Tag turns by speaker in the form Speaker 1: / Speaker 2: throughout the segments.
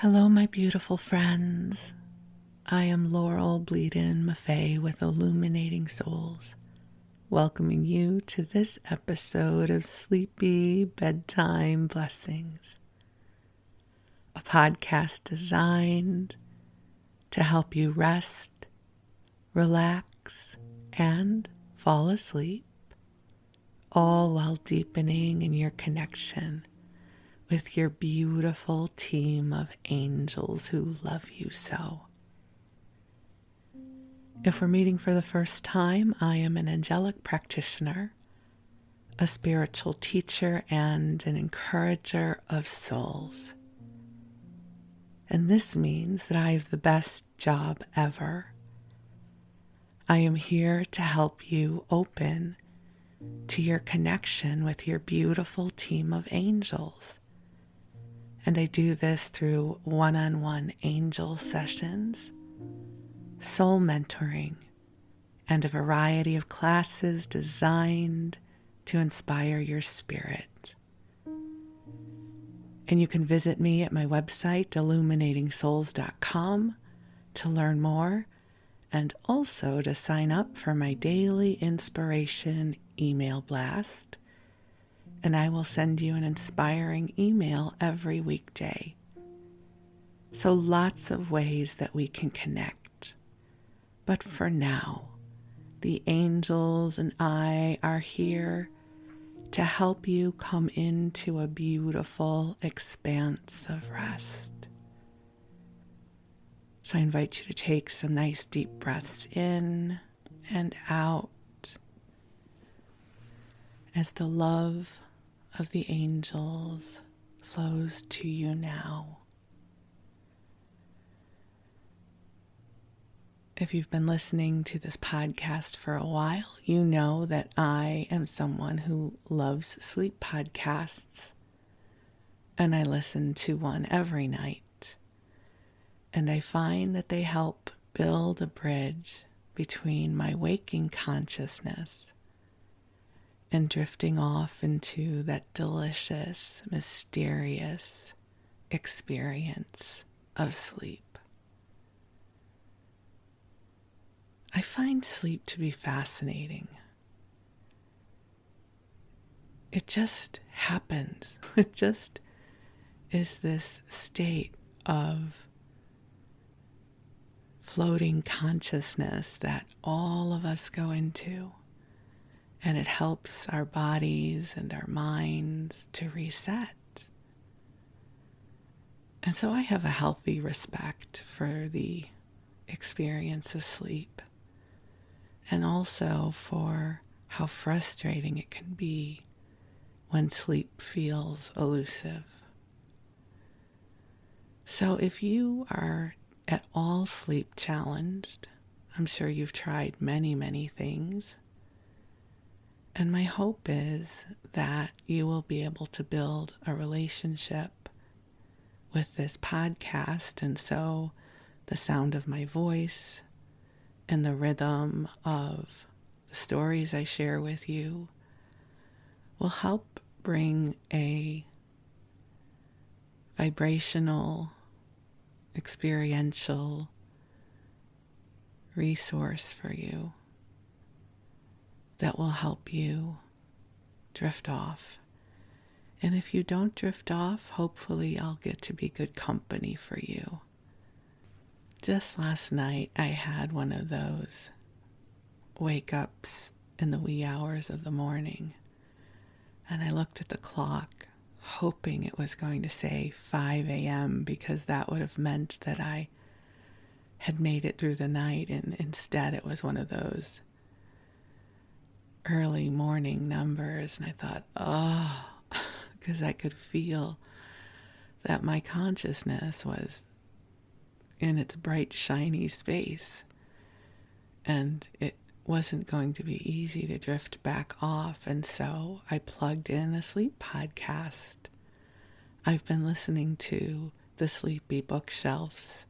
Speaker 1: Hello, my beautiful friends. I am Bleadon-Maffei with Illuminating Souls, welcoming you to this episode of Sleepy Bedtime Blessings, a podcast designed to help you rest, relax, and fall asleep, all while deepening in your connection with your beautiful team of angels who love you so. If we're meeting for the first time, I am an angelic practitioner, a spiritual teacher, and an encourager of souls. And this means that I have the best job ever. I am here to help you open to your connection with your beautiful team of angels. And I do this through one-on-one angel sessions, soul mentoring, and a variety of classes designed to inspire your spirit. And you can visit me at my website, illuminatingsouls.com, to learn more and also to sign up for my daily inspiration email blast. And I will send you an inspiring email every weekday. So lots of ways that we can connect. But for now, the angels and I are here to help you come into a beautiful expanse of rest. So I invite you to take some nice deep breaths in and out as the love of the angels flows to you now. If you've been listening to this podcast for a while, you know that I am someone who loves sleep podcasts, and I listen to one every night. And I find that they help build a bridge between my waking consciousness and drifting off into that delicious, mysterious experience of sleep. I find sleep to be fascinating. It just happens. It just is this state of floating consciousness that all of us go into. And it helps our bodies and our minds to reset. And so I have a healthy respect for the experience of sleep, and also for how frustrating it can be when sleep feels elusive. So if you are at all sleep challenged, I'm sure you've tried many, many things. And my hope is that you will be able to build a relationship with this podcast. And so the sound of my voice and the rhythm of the stories I share with you will help bring a vibrational, experiential resource for you that will help you drift off. And if you don't drift off, hopefully I'll get to be good company for you. Just last night, I had one of those wake-ups in the wee hours of the morning. And I looked at the clock, hoping it was going to say 5 a.m. because that would have meant that I had made it through the night. And instead, it was one of those early morning numbers, and I thought, because I could feel that my consciousness was in its bright, shiny space, and it wasn't going to be easy to drift back off, and so I plugged in a sleep podcast. I've been listening to the Sleepy Bookshelf's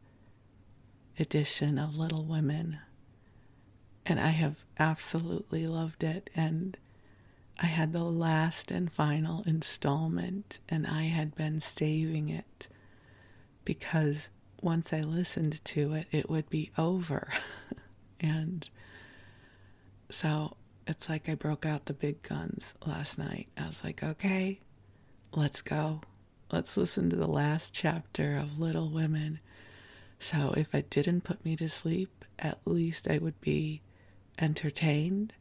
Speaker 1: edition of Little Women, and I have absolutely loved it. And I had the last and final installment, and I had been saving it because once I listened to it, it would be over. And so it's like I broke out the big guns last night. I was like, okay, let's go. Let's listen to the last chapter of Little Women. So if it didn't put me to sleep, at least I would be entertained.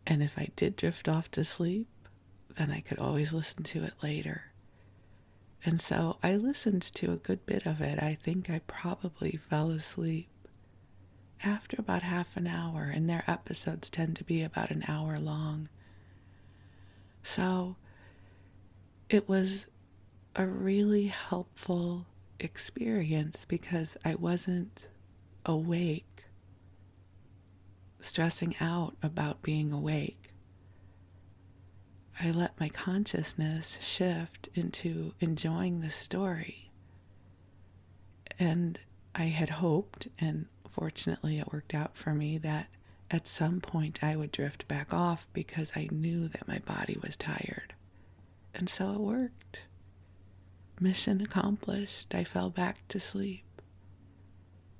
Speaker 1: And if I did drift off to sleep, then I could always listen to it later. And so I listened to a good bit of it. I think I probably fell asleep after about half an hour, and their episodes tend to be about an hour long. So it was a really helpful experience because I wasn't awake, stressing out about being awake. I let my consciousness shift into enjoying the story. And I had hoped, and fortunately it worked out for me, that at some point I would drift back off because I knew that my body was tired. And so it worked. Mission accomplished. I fell back to sleep.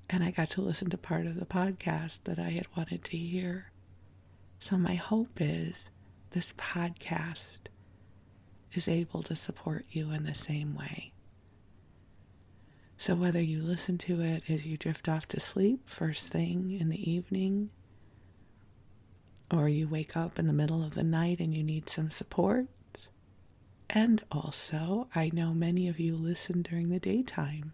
Speaker 1: And I got to listen to part of the podcast that I had wanted to hear. So my hope is this podcast is able to support you in the same way. So whether you listen to it as you drift off to sleep first thing in the evening, or you wake up in the middle of the night and you need some support, and also I know many of you listen during the daytime,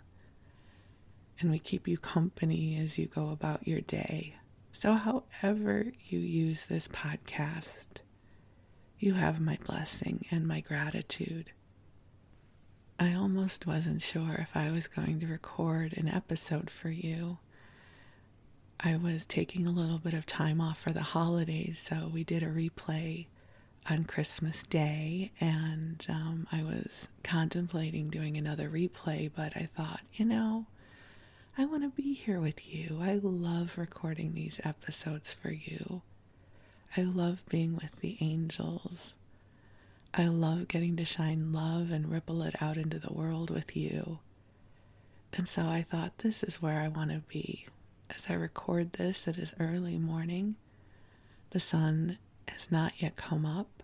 Speaker 1: and we keep you company as you go about your day. So however you use this podcast, you have my blessing and my gratitude. I almost wasn't sure if I was going to record an episode for you. I was taking a little bit of time off for the holidays, so we did a replay on Christmas Day, and I was contemplating doing another replay, but I thought, I want to be here with you. I love recording these episodes for you. I love being with the angels. I love getting to shine love and ripple it out into the world with you. And so I thought, this is where I want to be. As I record this, it is early morning. The sun has not yet come up.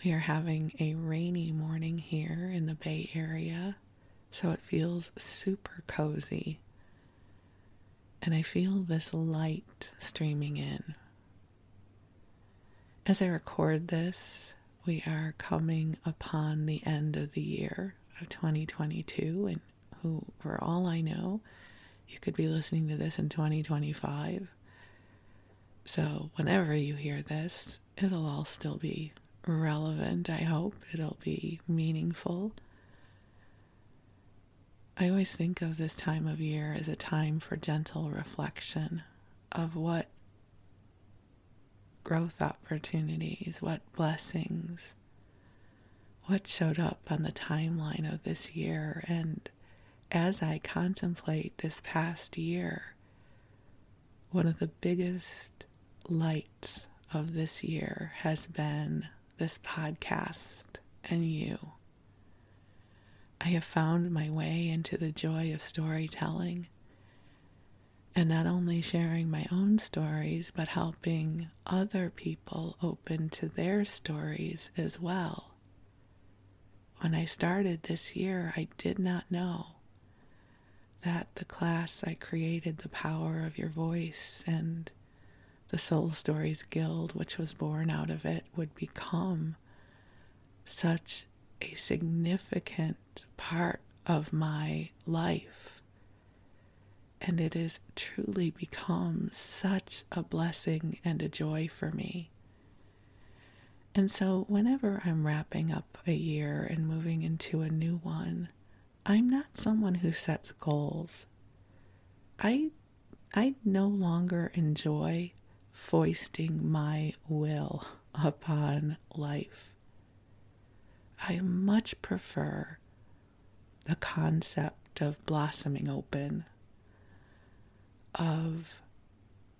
Speaker 1: We are having a rainy morning here in the Bay Area, so it feels super cozy. And I feel this light streaming in. As I record this, we are coming upon the end of the year of 2022, and who, for all I know, you could be listening to this in 2025. So whenever you hear this, it'll all still be relevant, I hope. It'll be meaningful. I always think of this time of year as a time for gentle reflection of what growth opportunities, what blessings, what showed up on the timeline of this year. And as I contemplate this past year, one of the biggest lights of this year has been this podcast and you. I have found my way into the joy of storytelling, and not only sharing my own stories, but helping other people open to their stories as well. When I started this year, I did not know that the class I created, The Power of Your Voice, and the Soul Stories Guild, which was born out of it, would become such a significant part of my life. And it has truly become such a blessing and a joy for me. And so whenever I'm wrapping up a year and moving into a new one, I'm not someone who sets goals. I no longer enjoy foisting my will upon life. I much prefer the concept of blossoming open, of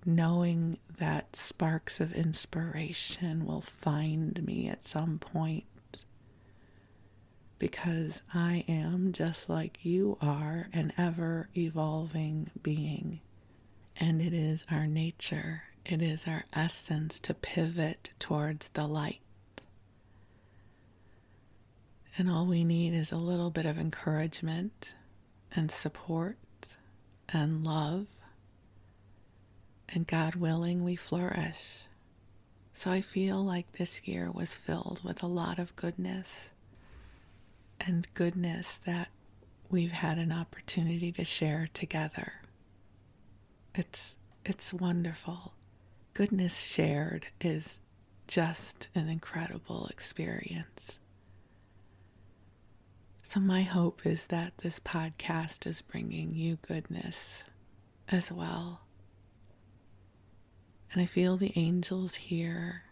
Speaker 1: knowing that sparks of inspiration will find me at some point, because I am, just like you are, an ever-evolving being. And it is our nature, it is our essence to pivot towards the light. And all we need is a little bit of encouragement and support and love. And God willing, we flourish. So I feel like this year was filled with a lot of goodness, and goodness that we've had an opportunity to share together. It's wonderful. Goodness shared is just an incredible experience. So my hope is that this podcast is bringing you goodness as well. And I feel the angels here.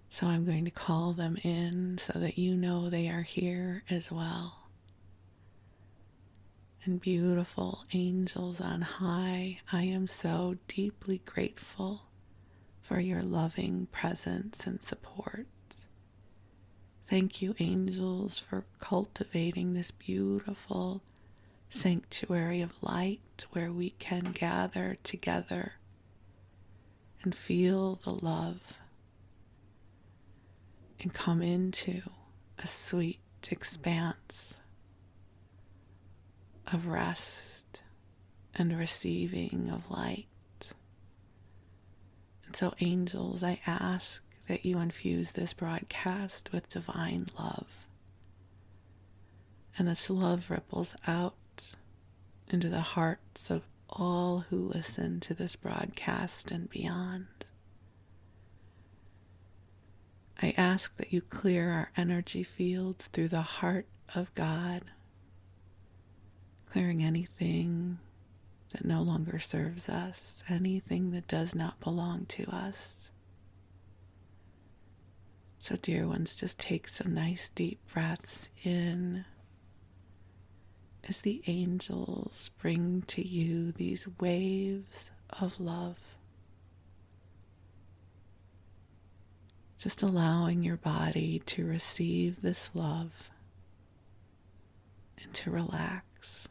Speaker 1: So I'm going to call them in so that you know they are here as well. And beautiful angels on high, I am so deeply grateful for your loving presence and support. Thank you, angels, for cultivating this beautiful sanctuary of light where we can gather together and feel the love and come into a sweet expanse of rest and receiving of light. And so, angels, I ask that you infuse this broadcast with divine love. And this love ripples out into the hearts of all who listen to this broadcast and beyond. I ask that you clear our energy fields through the heart of God, clearing anything that no longer serves us, anything that does not belong to us. So, dear ones, just take some nice deep breaths in as the angels bring to you these waves of love. Just allowing your body to receive this love and to relax.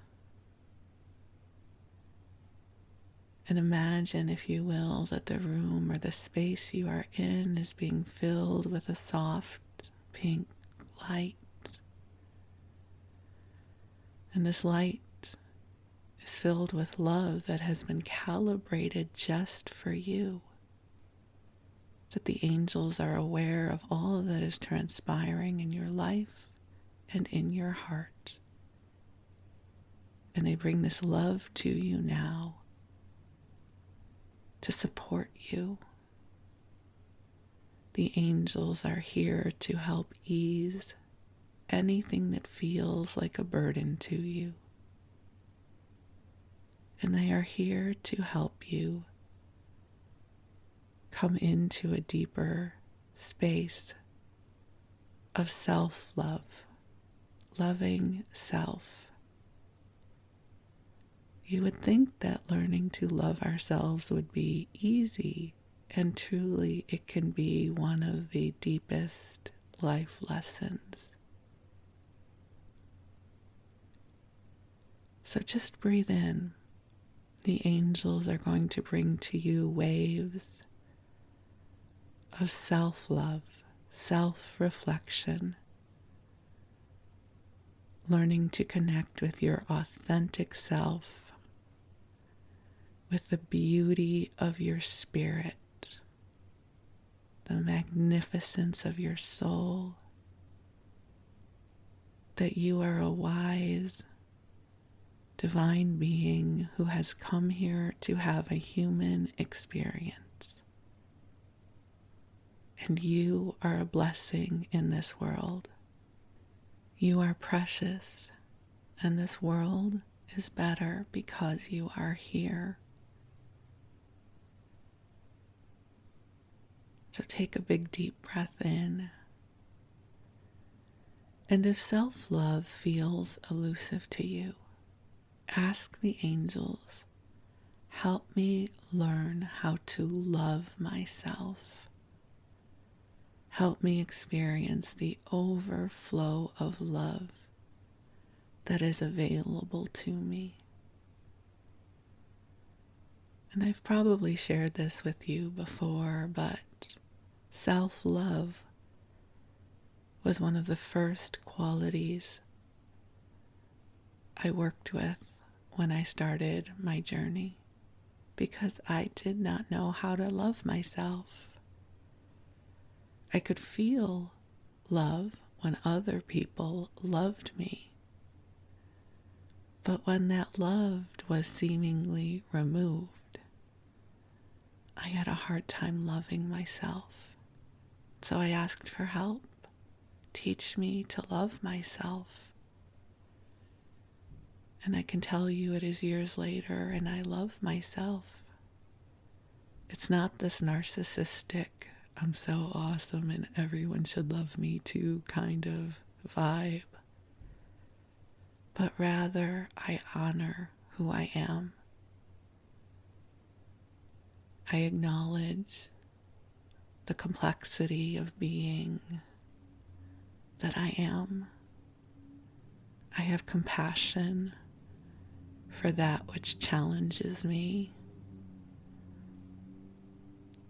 Speaker 1: And imagine, if you will, that the room or the space you are in is being filled with a soft pink light. And this light is filled with love that has been calibrated just for you. That the angels are aware of all that is transpiring in your life and in your heart. And they bring this love to you now to support you. The angels are here to help ease anything that feels like a burden to you. And they are here to help you come into a deeper space of self-love, loving self. You would think that learning to love ourselves would be easy, and truly it can be one of the deepest life lessons. So just breathe in. The angels are going to bring to you waves of self-love, self-reflection, learning to connect with your authentic self, with the beauty of your spirit, the magnificence of your soul, that you are a wise, divine being who has come here to have a human experience. And you are a blessing in this world. You are precious, and this world is better because you are here. So take a big deep breath in. And if self-love feels elusive to you, ask the angels, help me learn how to love myself. Help me experience the overflow of love that is available to me. And I've probably shared this with you before, but self-love was one of the first qualities I worked with when I started my journey, because I did not know how to love myself. I could feel love when other people loved me, but when that love was seemingly removed, I had a hard time loving myself. So I asked for help. Teach me to love myself. And I can tell you it is years later and I love myself. It's not this narcissistic, I'm so awesome and everyone should love me too kind of vibe, but rather I honor who I am. I acknowledge the complexity of being that I am. I have compassion for that which challenges me.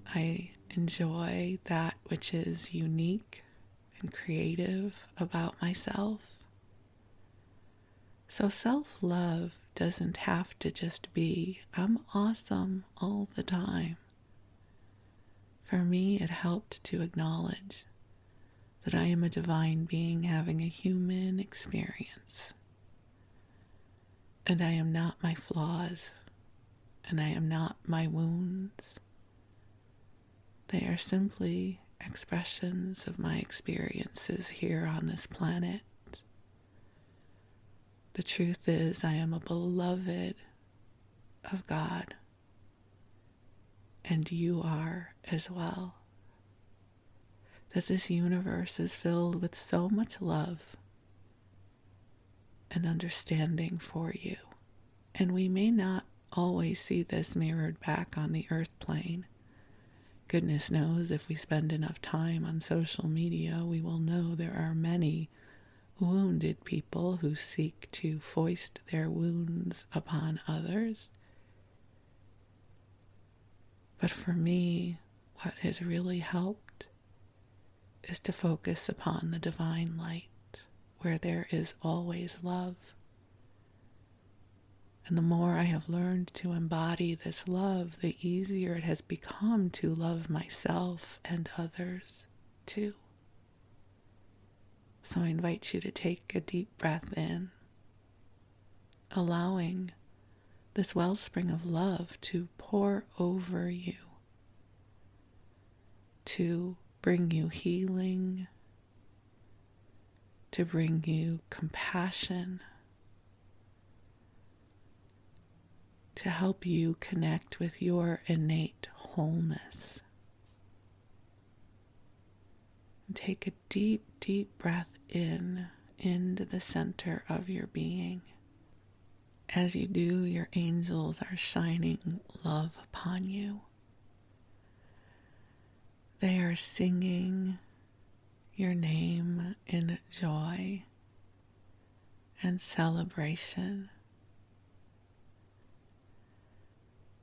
Speaker 1: I enjoy that which is unique and creative about myself. So self-love doesn't have to just be, I'm awesome all the time. For me, it helped to acknowledge that I am a divine being having a human experience. And I am not my flaws, and I am not my wounds. They are simply expressions of my experiences here on this planet. The truth is, I am a beloved of God, and you are as well. That this universe is filled with so much love and understanding for you. And we may not always see this mirrored back on the earth plane. Goodness knows if we spend enough time on social media, we will know there are many wounded people who seek to foist their wounds upon others. But for me, what has really helped is to focus upon the divine light, where there is always love. And the more I have learned to embody this love, the easier it has become to love myself and others too. So I invite you to take a deep breath in, allowing this wellspring of love to pour over you, to bring you healing, to bring you compassion, to help you connect with your innate wholeness. And take a deep, deep breath in, into the center of your being. As you do, your angels are shining love upon you. They are singing your name in joy and celebration.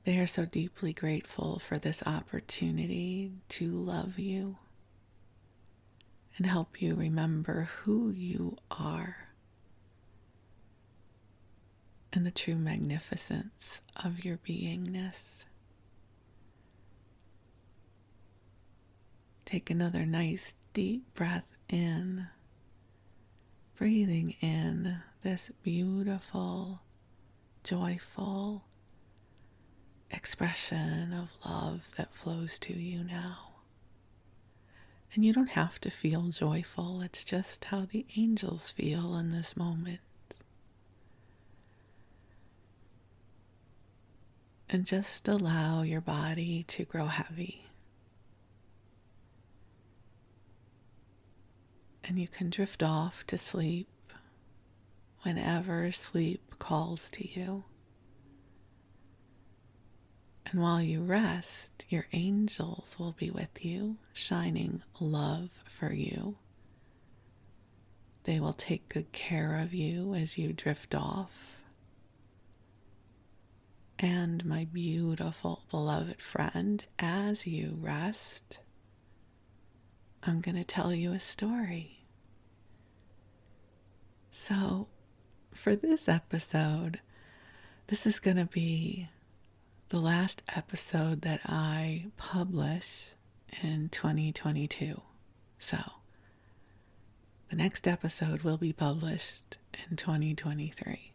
Speaker 1: They are so deeply grateful for this opportunity to love you and help you remember who you are and the true magnificence of your beingness. Take another nice deep breath in, breathing in this beautiful, joyful expression of love that flows to you now. And you don't have to feel joyful, it's just how the angels feel in this moment. And just allow your body to grow heavy. And you can drift off to sleep whenever sleep calls to you. And while you rest, your angels will be with you, shining love for you. They will take good care of you as you drift off. And my beautiful, beloved friend, as you rest, I'm going to tell you a story. So, for this episode, this is going to be the last episode that I publish in 2022. So, the next episode will be published in 2023.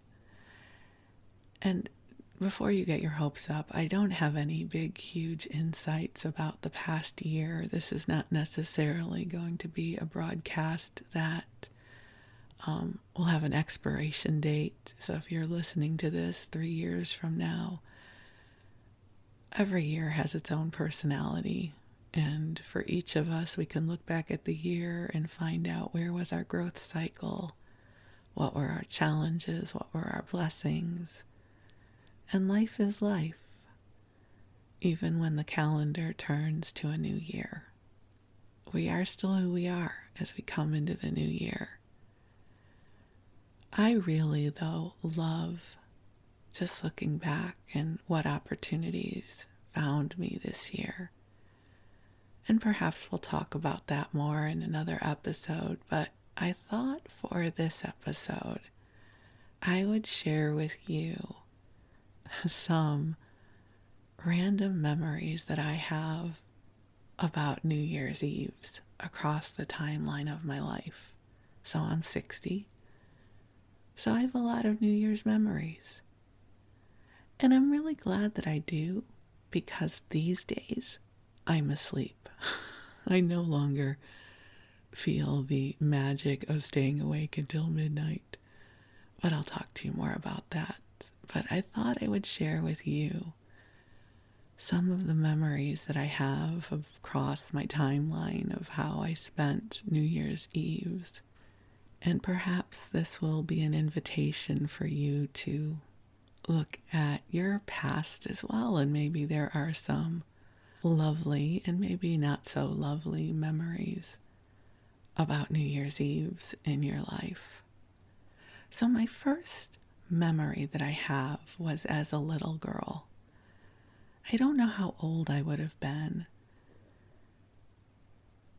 Speaker 1: And before you get your hopes up, I don't have any big, huge insights about the past year. This is not necessarily going to be a broadcast that will have an expiration date. So if you're listening to this 3 years from now, every year has its own personality. And for each of us, we can look back at the year and find out where was our growth cycle, what were our challenges, what were our blessings. And life is life, even when the calendar turns to a new year. We are still who we are as we come into the new year. I really, though, love just looking back and what opportunities found me this year. And perhaps we'll talk about that more in another episode, but I thought for this episode, I would share with you some random memories that I have about New Year's Eves across the timeline of my life. So I'm 60, so I have a lot of New Year's memories. And I'm really glad that I do, because these days I'm asleep. I no longer feel the magic of staying awake until midnight, but I'll talk to you more about that. But I thought I would share with you some of the memories that I have across my timeline of how I spent New Year's Eve. And perhaps this will be an invitation for you to look at your past as well. And maybe there are some lovely and maybe not so lovely memories about New Year's Eves in your life. So my first memory that I have was as a little girl. I don't know how old I would have been,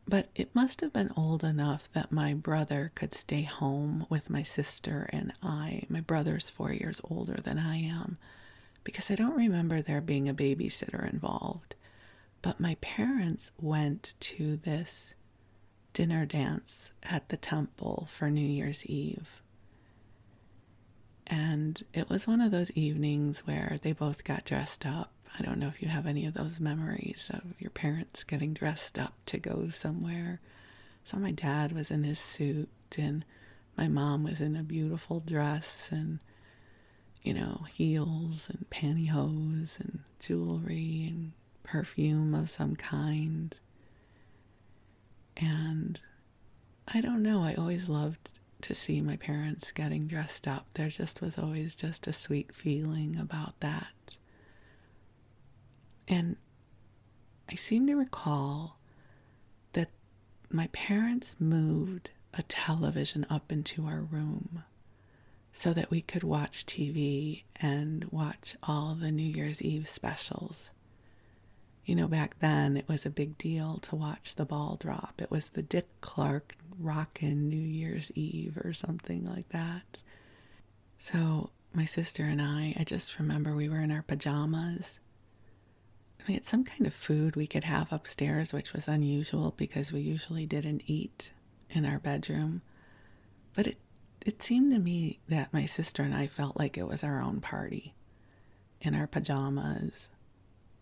Speaker 1: but it must have been old enough that my brother could stay home with my sister and I. My brother's 4 years older than I am, because I don't remember there being a babysitter involved. But my parents went to this dinner dance at the temple for New Year's Eve. And it was one of those evenings where they both got dressed up. I don't know if you have any of those memories of your parents getting dressed up to go somewhere. So my dad was in his suit and my mom was in a beautiful dress and, heels and pantyhose and jewelry and perfume of some kind. And I don't know, I always loved to see my parents getting dressed up. There just was always just a sweet feeling about that. And I seem to recall that my parents moved a television up into our room so that we could watch TV and watch all the New Year's Eve specials. Back then it was a big deal to watch the ball drop. It was the Dick Clark Rockin' New Year's Eve or something like that. So my sister and I just remember we were in our pajamas. We had some kind of food we could have upstairs, which was unusual because we usually didn't eat in our bedroom. But it seemed to me that my sister and I felt like it was our own party in our pajamas,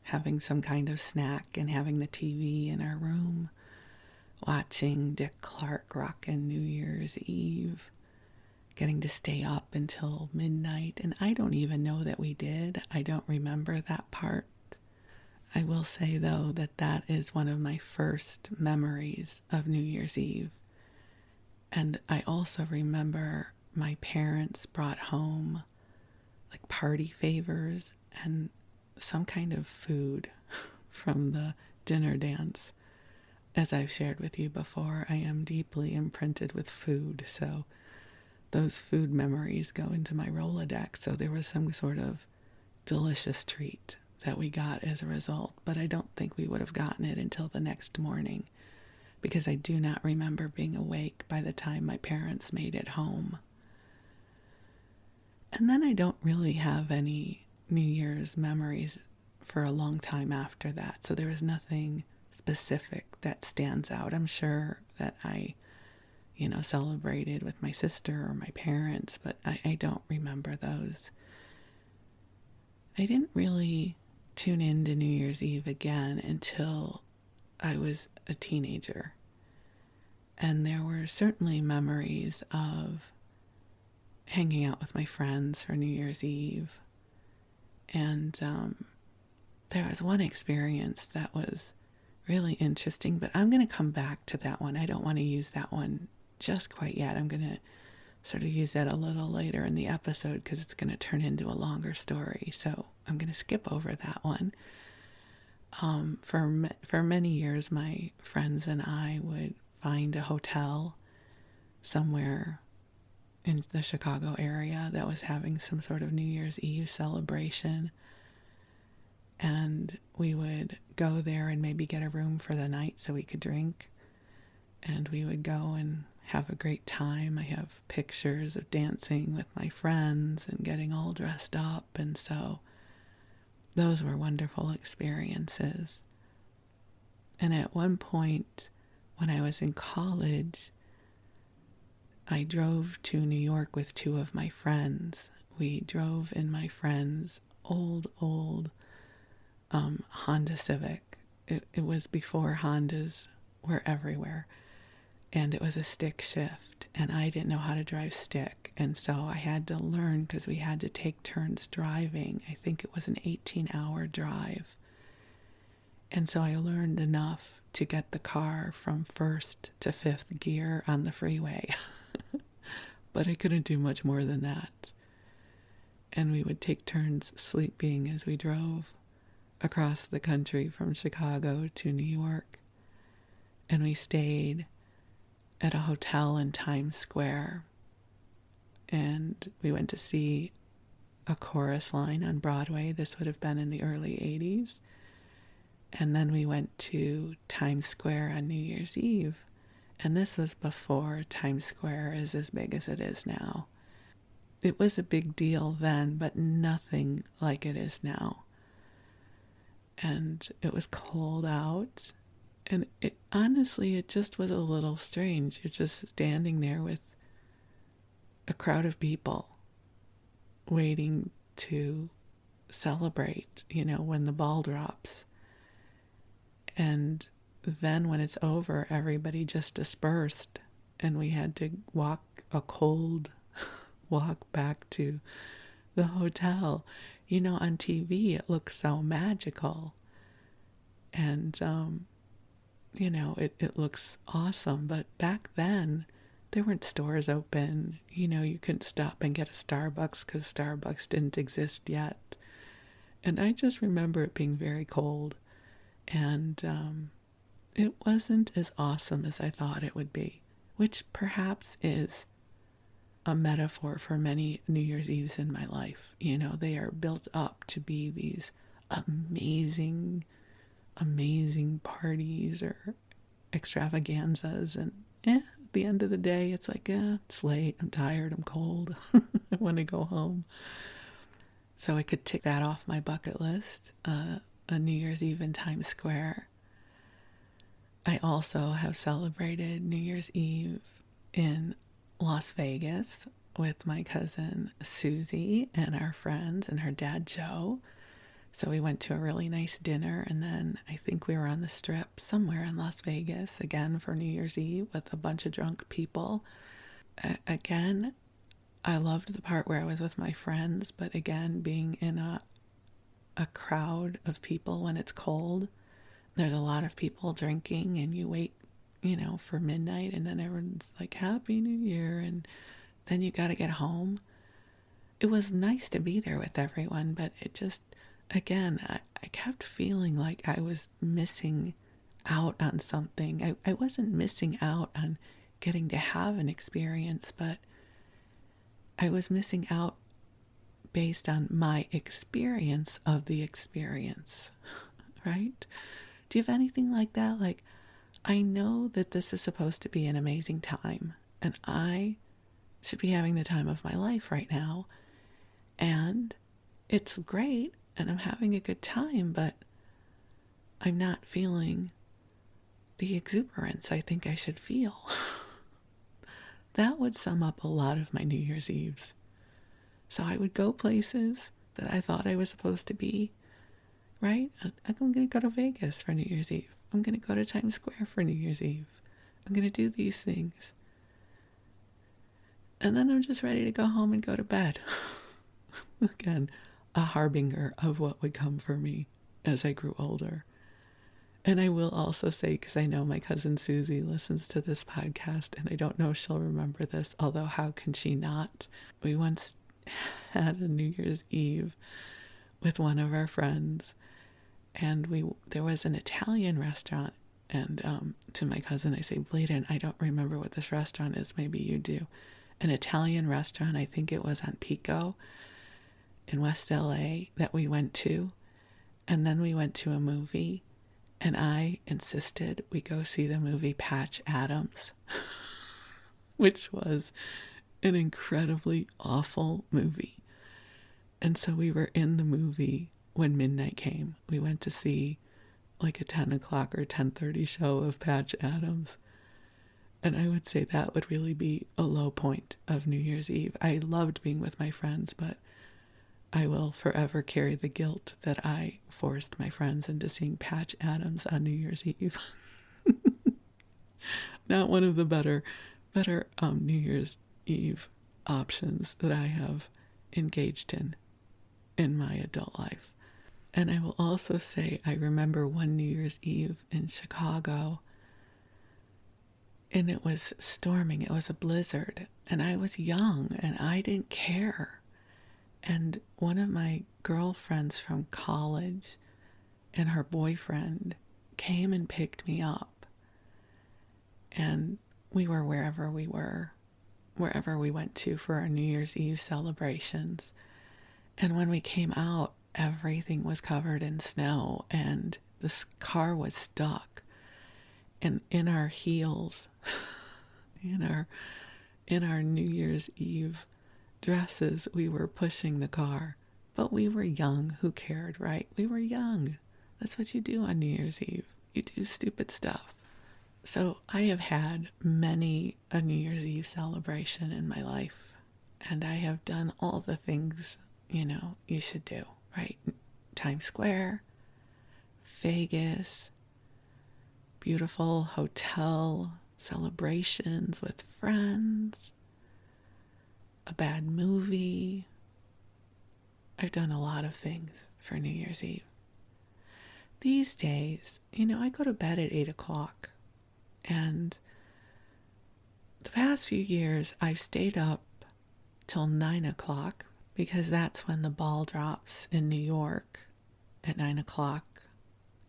Speaker 1: having some kind of snack and having the TV in our room, watching Dick Clark rockin' New Year's Eve, getting to stay up until midnight. And I don't even know that we did. I don't remember that part. I will say, though, that is one of my first memories of New Year's Eve. And I also remember my parents brought home like party favors, and some kind of food from the dinner dance. As I've shared with you before, I am deeply imprinted with food, so those food memories go into my Rolodex. So there was some sort of delicious treat that we got as a result, but I don't think we would have gotten it until the next morning, because I do not remember being awake by the time my parents made it home. And then I don't really have any New Year's memories for a long time after that, so there was nothing specific that stands out. I'm sure that I, celebrated with my sister or my parents, but I don't remember those. I didn't really tune into New Year's Eve again until I was a teenager. And there were certainly memories of hanging out with my friends for New Year's Eve. And there was one experience that was really interesting, but I'm going to come back to that one. I don't want to use that one just quite yet. I'm going to sort of use that a little later in the episode because it's going to turn into a longer story. So I'm going to skip over that one. For many years, my friends and I would find a hotel somewhere in the Chicago area that was having some sort of New Year's Eve celebration. And we would go there and maybe get a room for the night so we could drink. And we would go and have a great time. I have pictures of dancing with my friends and getting all dressed up. And so those were wonderful experiences. And at one point, when I was in college, I drove to New York with two of my friends. We drove in my friend's old Honda Civic. It was before Hondas were everywhere. And it was a stick shift. And I didn't know how to drive stick. And so I had to learn because we had to take turns driving. I think it was an 18-hour drive. And so I learned enough to get the car from first to fifth gear on the freeway. But I couldn't do much more than that. And we would take turns sleeping as we drove across the country from Chicago to New York. And we stayed at a hotel in Times Square. And we went to see a chorus line on Broadway. This would have been in the early 80s. And then we went to Times Square on New Year's Eve. And this was before Times Square is as big as it is now. It was a big deal then, but nothing like it is now. And it was cold out. And honestly, it just was a little strange. You're just standing there with a crowd of people waiting to celebrate, when the ball drops. And then when it's over, everybody just dispersed. And we had to walk a cold walk back to the hotel. On TV, it looks so magical. And, it looks awesome. But back then, there weren't stores open. You couldn't stop and get a Starbucks because Starbucks didn't exist yet. And I just remember it being very cold. And it wasn't as awesome as I thought it would be, which perhaps is a metaphor for many New Year's Eves in my life. They are built up to be these amazing parties or extravaganzas. And at the end of the day, it's like, it's late, I'm tired, I'm cold, I want to go home. So I could tick that off my bucket list, a New Year's Eve in Times Square. I also have celebrated New Year's Eve in Las Vegas with my cousin Susie and our friends and her dad Joe. So we went to a really nice dinner, and then I think we were on the Strip somewhere in Las Vegas again for New Year's Eve with a bunch of drunk people. Again, I loved the part where I was with my friends, but again, being in a crowd of people when it's cold, there's a lot of people drinking, and you wait, for midnight, and then everyone's like, Happy New Year, and then you got to get home. It was nice to be there with everyone, but it just, again, I kept feeling like I was missing out on something. I wasn't missing out on getting to have an experience, but I was missing out based on my experience of the experience, right? Do you have anything like that? Like, I know that this is supposed to be an amazing time, and I should be having the time of my life right now, and it's great, and I'm having a good time, but I'm not feeling the exuberance I think I should feel. That would sum up a lot of my New Year's Eves. So I would go places that I thought I was supposed to be, right? I'm going to go to Vegas for New Year's Eve. I'm going to go to Times Square for New Year's Eve. I'm going to do these things. And then I'm just ready to go home and go to bed. Again, a harbinger of what would come for me as I grew older. And I will also say, because I know my cousin Susie listens to this podcast, and I don't know if she'll remember this, although how can she not? We once had a New Year's Eve with one of our friends, and there was an Italian restaurant, and to my cousin I say, Bleadon, I don't remember what this restaurant is, maybe you do. An Italian restaurant, I think it was on Pico in West LA, that we went to, and then we went to a movie, and I insisted we go see the movie Patch Adams, which was an incredibly awful movie. And so we were in the movie when midnight came. We went to see like a 10 o'clock or 10:30 show of Patch Adams. And I would say that would really be a low point of New Year's Eve. I loved being with my friends, but I will forever carry the guilt that I forced my friends into seeing Patch Adams on New Year's Eve. Not one of the better New Year's Eve options that I have engaged in my adult life. And I will also say I remember one New Year's Eve in Chicago, and it was storming. It was a blizzard, and I was young, and I didn't care. And one of my girlfriends from college and her boyfriend came and picked me up. And we were wherever we went to for our New Year's Eve celebrations. And when we came out, everything was covered in snow, and the car was stuck. And in our heels, in our New Year's Eve dresses, we were pushing the car. But we were young. Who cared, right? We were young. That's what you do on New Year's Eve. You do stupid stuff. So I have had many a New Year's Eve celebration in my life, and I have done all the things, you should do, right? Times Square, Vegas, beautiful hotel celebrations with friends, a bad movie. I've done a lot of things for New Year's Eve. These days, I go to bed at 8 o'clock, and the past few years I've stayed up till 9 o'clock because that's when the ball drops in New York at 9 o'clock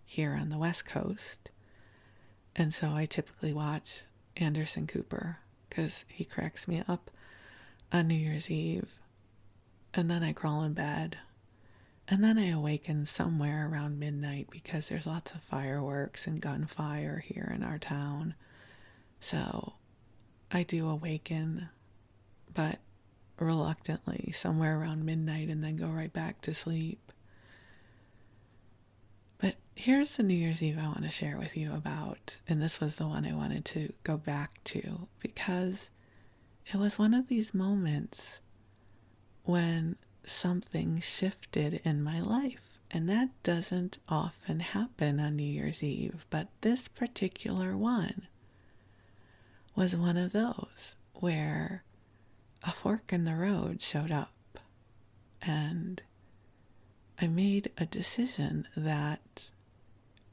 Speaker 1: here on the West Coast. And so I typically watch Anderson Cooper because he cracks me up on New Year's Eve. And then I crawl in bed. And then I awaken somewhere around midnight because there's lots of fireworks and gunfire here in our town. So I do awaken, but reluctantly, somewhere around midnight, and then go right back to sleep. But here's the New Year's Eve I want to share with you about, and this was the one I wanted to go back to because it was one of these moments when something shifted in my life, and that doesn't often happen on New Year's Eve, but this particular one was one of those where a fork in the road showed up, and I made a decision that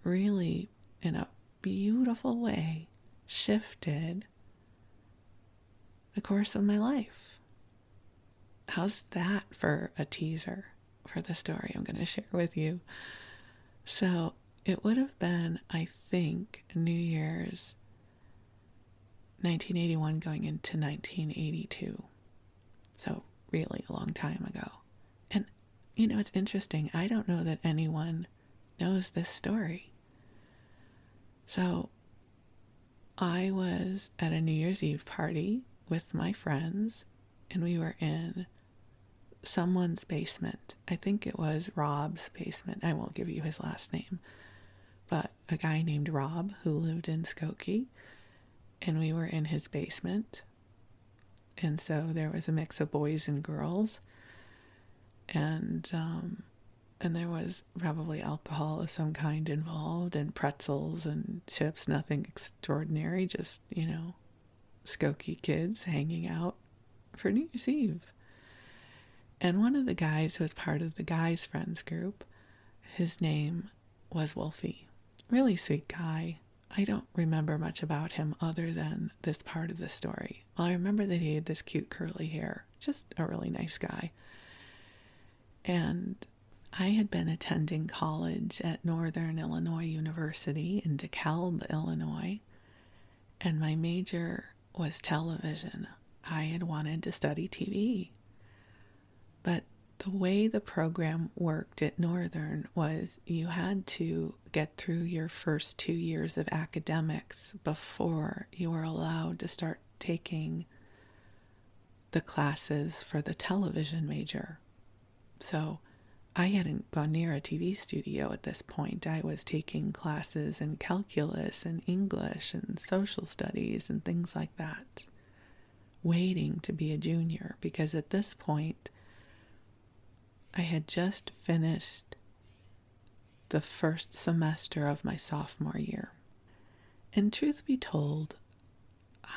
Speaker 1: really, in a beautiful way, shifted the course of my life. How's that for a teaser? for the story I'm going to share with you. So it would have been, I think, New Year's 1981 going into 1982. So really a long time ago. And, it's interesting. I don't know that anyone knows this story. So I was at a New Year's Eve party with my friends, and we were in someone's basement. I think it was Rob's basement. I won't give you his last name. But a guy named Rob who lived in Skokie, and we were in his basement. And so there was a mix of boys and girls. And there was probably alcohol of some kind involved, and pretzels and chips, nothing extraordinary, just, Skokie kids hanging out for New Year's Eve. And one of the guys who was part of the guys' friends group, his name was Wolfie. Really sweet guy. I don't remember much about him other than this part of the story. Well, I remember that he had this cute curly hair. Just a really nice guy. And I had been attending college at Northern Illinois University in DeKalb, Illinois, and my major was television. I had wanted to study TV. But the way the program worked at Northern was you had to get through your first 2 years of academics before you were allowed to start taking the classes for the television major. So I hadn't gone near a TV studio at this point. I was taking classes in calculus and English and social studies and things like that, waiting to be a junior, because at this point I had just finished the first semester of my sophomore year. And truth be told,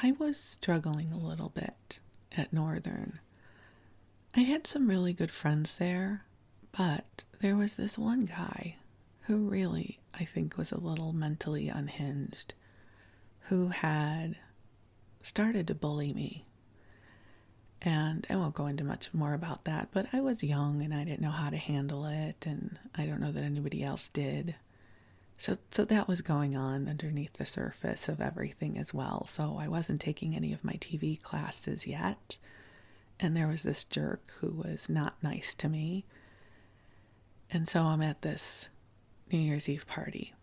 Speaker 1: I was struggling a little bit at Northern. I had some really good friends there, but there was this one guy who really, I think, was a little mentally unhinged, who had started to bully me. And I won't go into much more about that, but I was young and I didn't know how to handle it, and I don't know that anybody else did. So that was going on underneath the surface of everything as well. So I wasn't taking any of my TV classes yet, and there was this jerk who was not nice to me. And so I'm at this New Year's Eve party,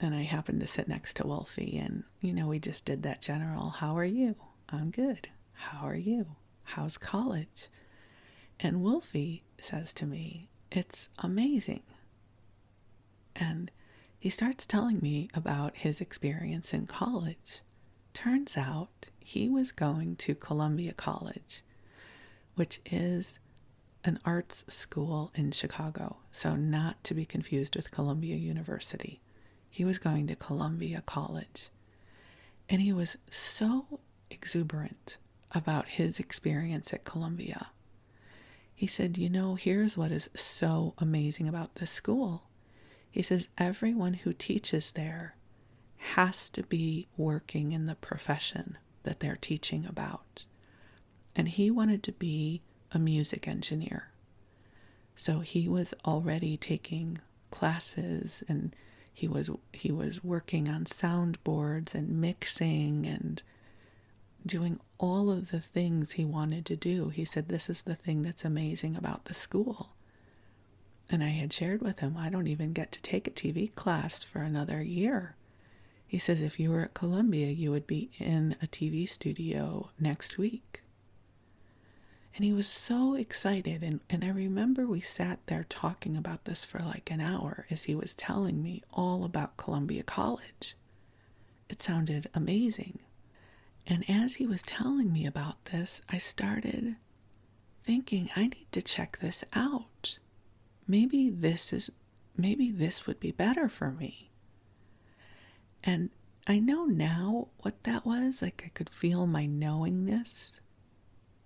Speaker 1: and I happened to sit next to Wolfie, and, we just did that general, "How are you?" "I'm good." "How are you?" "How's college?" And Wolfie says to me, "It's amazing." And he starts telling me about his experience in college. Turns out he was going to Columbia College, which is an arts school in Chicago, so not to be confused with Columbia University. He was going to Columbia College. And he was so exuberant about his experience at Columbia. He said, here's what is so amazing about this school. He says, everyone who teaches there has to be working in the profession that they're teaching about. And he wanted to be a music engineer. So he was already taking classes, and he was working on soundboards and mixing and doing all of the things he wanted to do. He said, this is the thing that's amazing about the school. And I had shared with him, I don't even get to take a TV class for another year. He says, if you were at Columbia, you would be in a TV studio next week. And he was so excited. And I remember we sat there talking about this for like an hour as he was telling me all about Columbia College. It sounded amazing. And as he was telling me about this, I started thinking, I need to check this out. Maybe this would be better for me. And I know now what that was. Like, I could feel my knowingness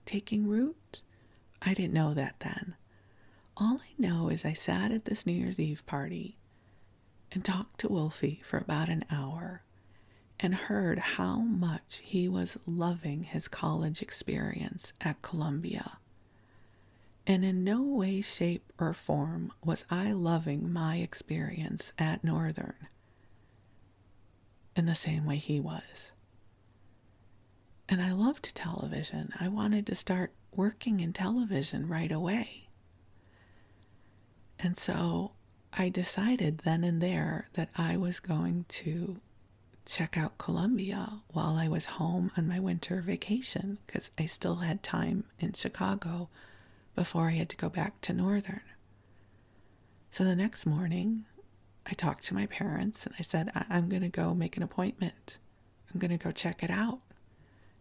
Speaker 1: taking root. I didn't know that then. All I know is I sat at this New Year's Eve party and talked to Wolfie for about an hour and heard how much he was loving his college experience at Columbia. And in no way, shape, or form was I loving my experience at Northern in the same way he was. And I loved television. I wanted to start working in television right away. And so I decided then and there that I was going to check out Columbia while I was home on my winter vacation, because I still had time in Chicago before I had to go back to Northern. So the next morning, I talked to my parents and I said, I'm going to go make an appointment. I'm going to go check it out.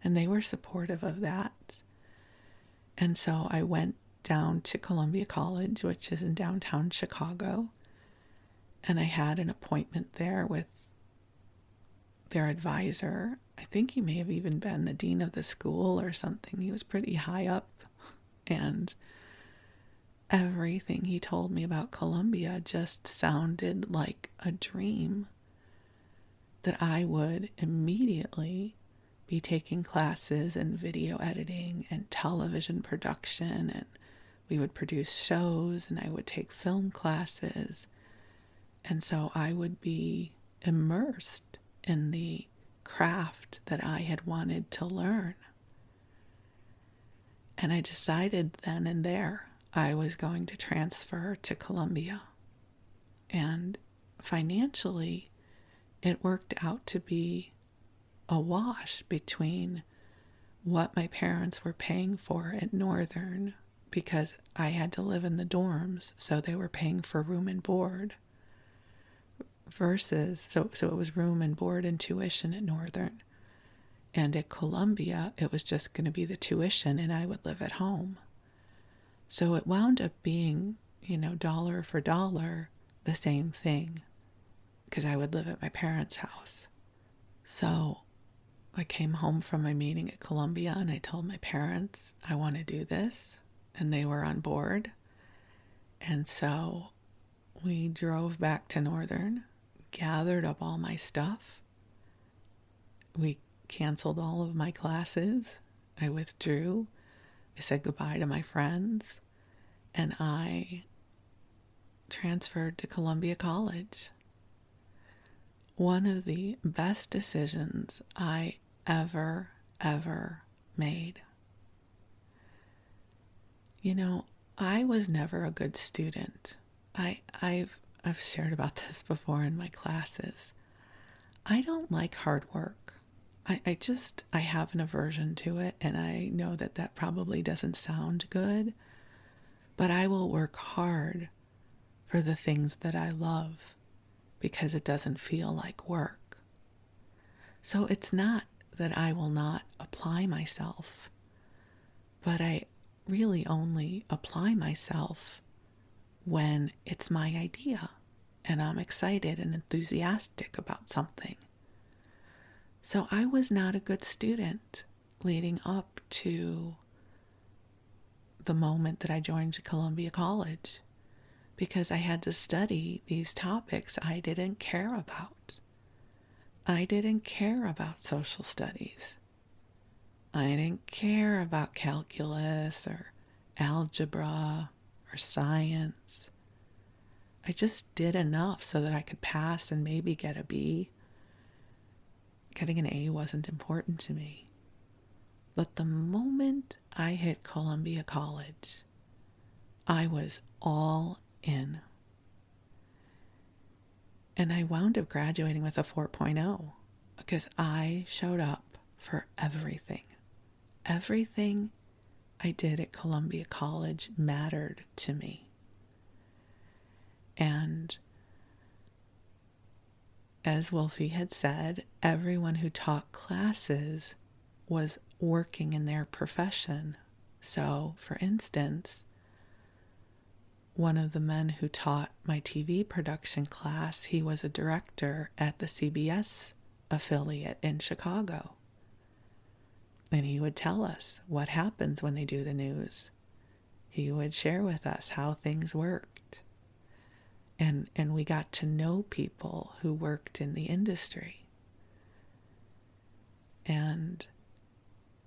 Speaker 1: And they were supportive of that. And so I went down to Columbia College, which is in downtown Chicago, and I had an appointment there with their advisor. I think he may have even been the dean of the school or something. He was pretty high up, and everything he told me about Columbia just sounded like a dream, that I would immediately be taking classes in video editing and television production, and we would produce shows, and I would take film classes. And so I would be immersed in the craft that I had wanted to learn. And I decided then and there I was going to transfer to Columbia. And financially, it worked out to be a wash between what my parents were paying for at Northern, because I had to live in the dorms, so they were paying for room and board, versus, so it was room and board and tuition at Northern. And at Columbia, it was just going to be the tuition and I would live at home. So it wound up being, dollar for dollar, the same thing, because I would live at my parents' house. So I came home from my meeting at Columbia and I told my parents I want to do this, and they were on board. And so we drove back to Northern, gathered up all my stuff. We canceled all of my classes. I withdrew. I said goodbye to my friends, and I transferred to Columbia College. One of the best decisions I ever made. I was never a good student. I've shared about this before in my classes. I don't like hard work. I have an aversion to it, and I know that probably doesn't sound good, but I will work hard for the things that I love because it doesn't feel like work. So it's not that I will not apply myself, but I really only apply myself when it's my idea and I'm excited and enthusiastic about something. So I was not a good student leading up to the moment that I joined Columbia College, because I had to study these topics I didn't care about. I didn't care about social studies. I didn't care about calculus or algebra or science. I just did enough so that I could pass and maybe get a B. Getting an A wasn't important to me. But the moment I hit Columbia College, I was all in. And I wound up graduating with a 4.0 because I showed up for everything. Everything I did at Columbia College mattered to me. And as Wolfie had said, everyone who taught classes was working in their profession. So, for instance, one of the men who taught my TV production class, he was a director at the CBS affiliate in Chicago. And he would tell us what happens when they do the news. He would share with us how things worked. And we got to know people who worked in the industry. And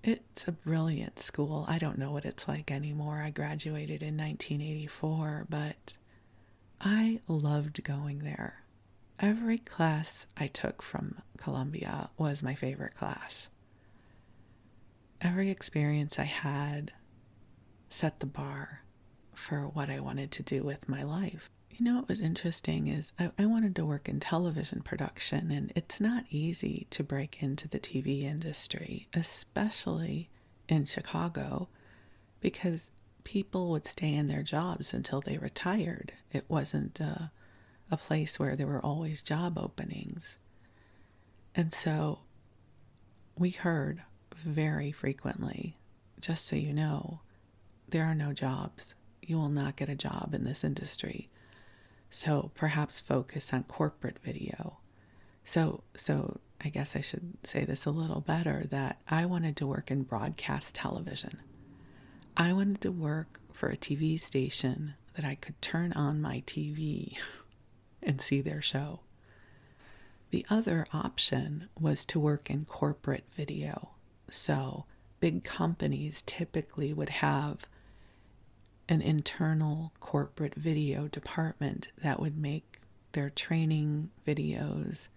Speaker 1: It's a brilliant school. I don't know what it's like anymore. I graduated in 1984, but I loved going there. Every class I took from Columbia was my favorite class. Every experience I had set the bar for what I wanted to do with my life. You know what was interesting is I wanted to work in television production, and it's not easy to break into the TV industry, especially in Chicago, because people would stay in their jobs until they retired. It wasn't a place where there were always job openings. And so we heard very frequently, just so you know, there are no jobs. You will not get a job in this industry. So perhaps focus on corporate video. So I guess I should say this a little better, that I wanted to work in broadcast television. I wanted to work for a TV station that I could turn on my TV and see their show. The other option was to work in corporate video. So big companies typically would have an internal corporate video department that would make their training videos,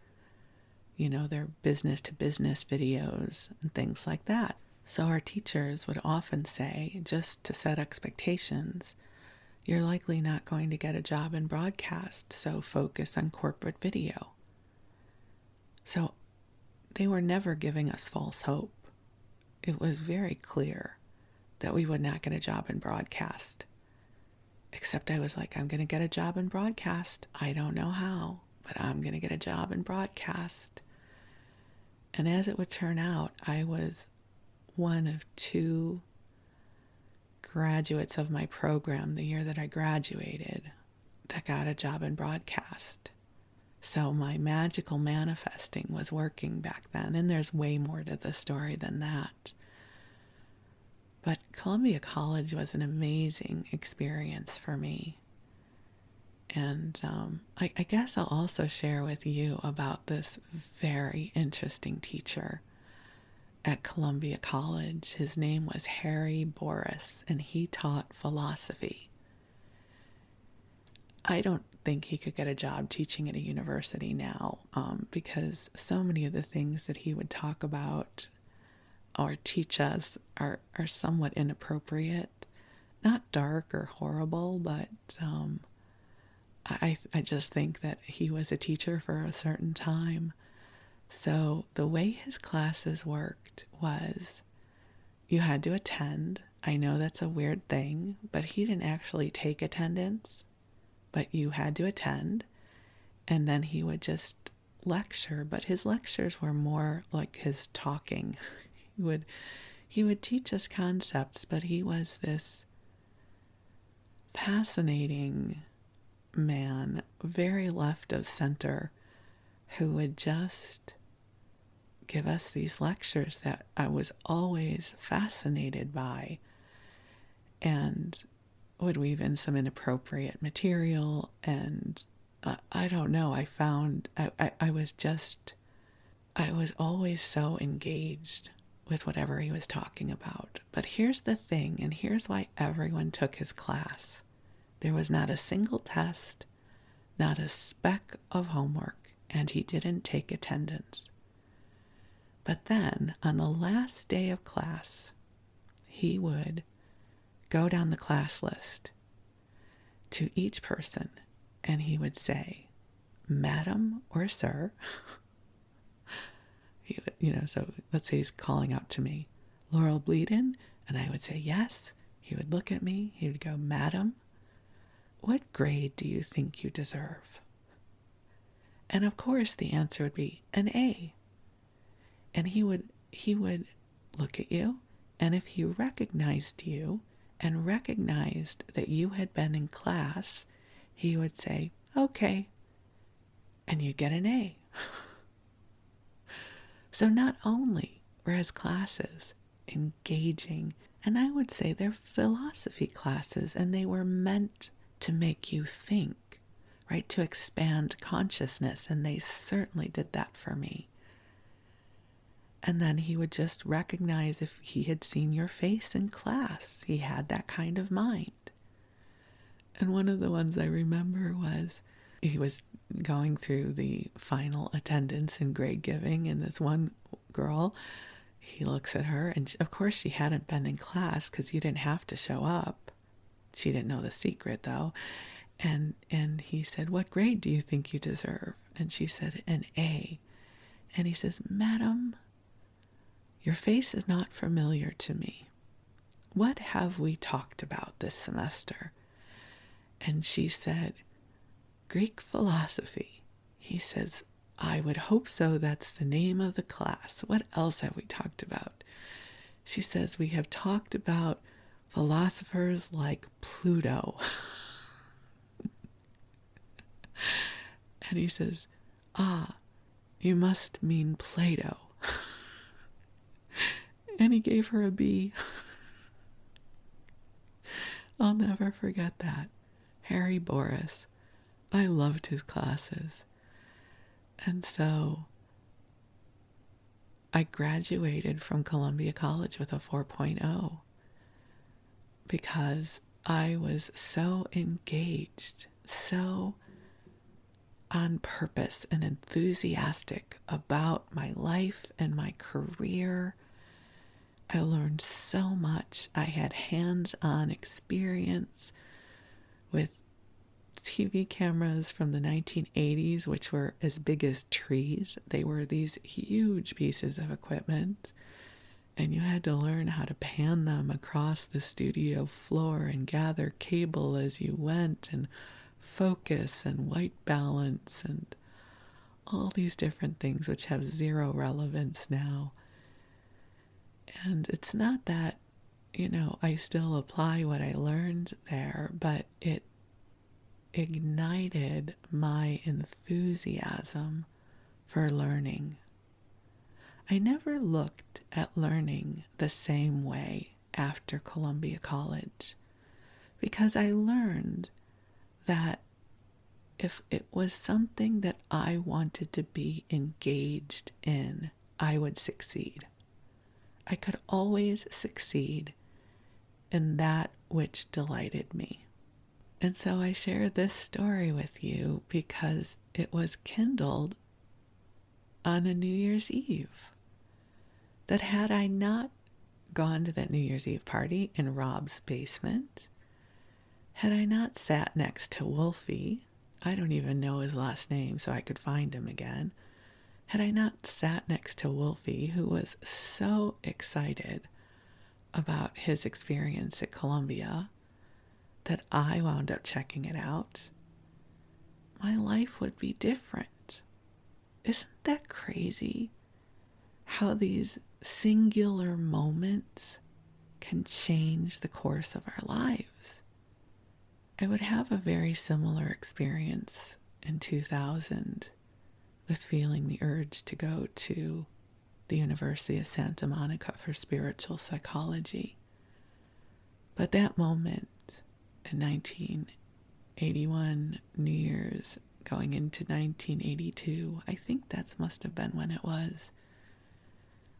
Speaker 1: their business to business videos and things like that. So our teachers would often say, just to set expectations, you're likely not going to get a job in broadcast, so focus on corporate video. So they were never giving us false hope. It was very clear that we would not get a job in broadcast. Except I was like, I'm going to get a job in broadcast. I don't know how, but I'm going to get a job in broadcast. And as it would turn out, I was one of 2 graduates of my program the year that I graduated that got a job in broadcast. So my magical manifesting was working back then, and there's way more to the story than that. But Columbia College was an amazing experience for me. And I guess I'll also share with you about this very interesting teacher at Columbia College. His name was Harry Boris, and he taught philosophy. I don't think he could get a job teaching at a university now, because so many of the things that he would talk about or teach us are somewhat inappropriate. Not dark or horrible, but I just think that he was a teacher for a certain time. So the way his classes worked was you had to attend. I know that's a weird thing, but he didn't actually take attendance, but you had to attend. And then he would just lecture, but his lectures were more like his talking. He would teach us concepts, but he was this fascinating man, very left of center, who would just give us these lectures that I was always fascinated by, and would weave in some inappropriate material. And I don't know, I found I was always so engaged with whatever he was talking about. But here's the thing, and here's why everyone took his class. There was not a single test, not a speck of homework, and he didn't take attendance. But then, on the last day of class, he would go down the class list to each person, and he would say, Madam or Sir. So let's say he's calling out to me, Laurel Bleadon, and I would say yes. He would look at me, he would go, Madam, what grade do you think you deserve? And of course the answer would be an A. And he would look at you, and if he recognized you and recognized that you had been in class, he would say, okay, and you get an A. So not only were his classes engaging, and I would say they're philosophy classes, and they were meant to make you think, right? To expand consciousness, and they certainly did that for me. And then he would just recognize if he had seen your face in class. He had that kind of mind. And one of the ones I remember was he was going through the final attendance and grade giving, and this one girl, he looks at her, and of course she hadn't been in class because you didn't have to show up. She didn't know the secret, though. And he said, "What grade do you think you deserve?" And she said, "An A." And he says, "Madam, your face is not familiar to me. What have we talked about this semester?" And she said, "Greek philosophy." He says, "I would hope so. That's the name of the class. What else have we talked about?" She says, "We have talked about philosophers like Pluto." And he says, "Ah, you must mean Plato." And he gave her a B. I'll never forget that. Harry Boris. I loved his classes. And so I graduated from Columbia College with a 4.0 because I was so engaged, so on purpose and enthusiastic about my life and my career. I learned so much. I had hands-on experience with TV cameras from the 1980s, which were as big as trees. They were these huge pieces of equipment, and you had to learn how to pan them across the studio floor and gather cable as you went, and focus and white balance and all these different things which have zero relevance now. And it's not that, I still apply what I learned there, but it ignited my enthusiasm for learning. I never looked at learning the same way after Columbia College, because I learned that if it was something that I wanted to be engaged in, I would succeed. I could always succeed in that which delighted me. And so I share this story with you because it was kindled on a New Year's Eve. That had I not gone to that New Year's Eve party in Rob's basement, had I not sat next to Wolfie, I don't even know his last name so I could find him again, had I not sat next to Wolfie, who was so excited about his experience at Columbia that I wound up checking it out, my life would be different. Isn't that crazy? How these singular moments can change the course of our lives. I would have a very similar experience in 2000 with feeling the urge to go to the University of Santa Monica for spiritual psychology. But that moment in 1981, New Year's, going into 1982, I think that must have been when it was,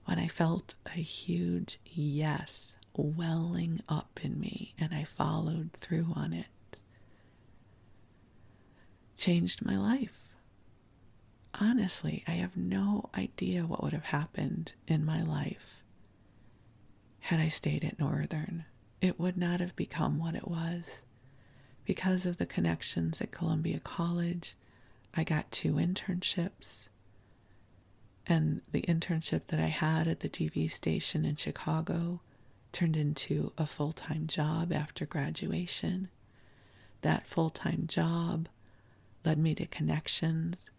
Speaker 1: when I felt a huge yes welling up in me and I followed through on it. Changed my life. Honestly, I have no idea what would have happened in my life had I stayed at Northern. It would not have become what it was. Because of the connections at Columbia College, I got 2 internships. And the internship that I had at the TV station in Chicago turned into a full-time job after graduation. That full-time job led me to connections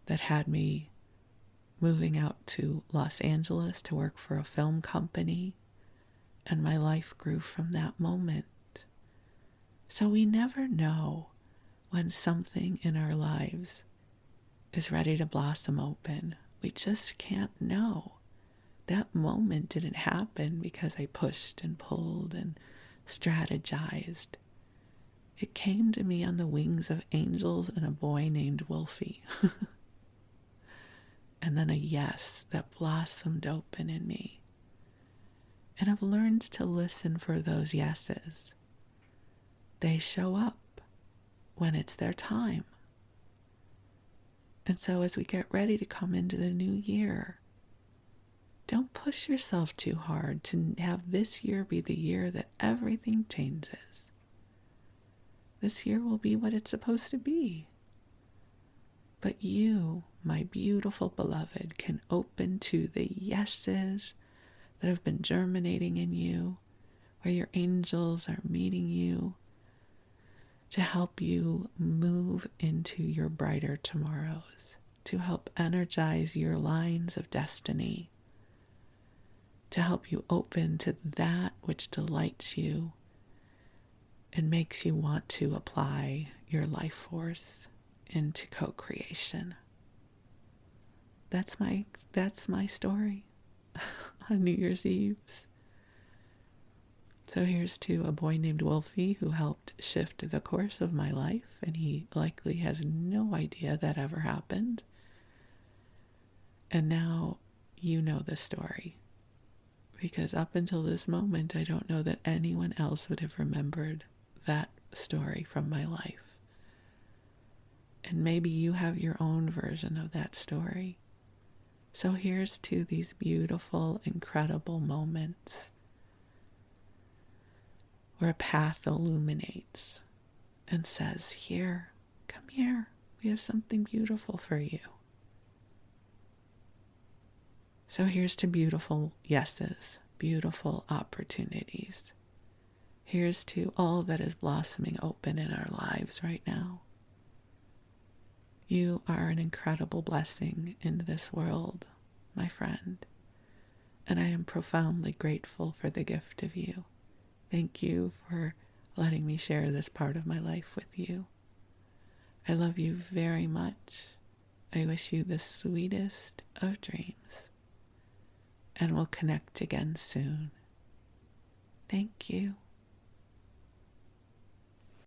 Speaker 1: that had me moving out to Los Angeles to work for a film company, and my life grew from that moment. So we never know when something in our lives is ready to blossom open. We just can't know. That moment didn't happen because I pushed and pulled and strategized. It came to me on the wings of angels and a boy named Wolfie. and then a yes that blossomed open in me. And I've learned to listen for those yeses. They show up when it's their time. And so as we get ready to come into the new year, don't push yourself too hard to have this year be the year that everything changes. This year will be what it's supposed to be. But you, my beautiful beloved, can open to the yeses that have been germinating in you, where your angels are meeting you to help you move into your brighter tomorrows, to help energize your lines of destiny, to help you open to that which delights you and makes you want to apply your life force into co-creation. That's my story on New Year's Eve. So here's to a boy named Wolfie who helped shift the course of my life, and he likely has no idea that ever happened. And now you know the story, because up until this moment, I don't know that anyone else would have remembered that story from my life. And maybe you have your own version of that story. So here's to these beautiful, incredible moments where a path illuminates and says, here, come here, we have something beautiful for you. So here's to beautiful yeses, beautiful opportunities. Here's to all that is blossoming open in our lives right now. You are an incredible blessing in this world, my friend, and I am profoundly grateful for the gift of you. Thank you for letting me share this part of my life with you. I love you very much. I wish you the sweetest of dreams, and we'll connect again soon. Thank you.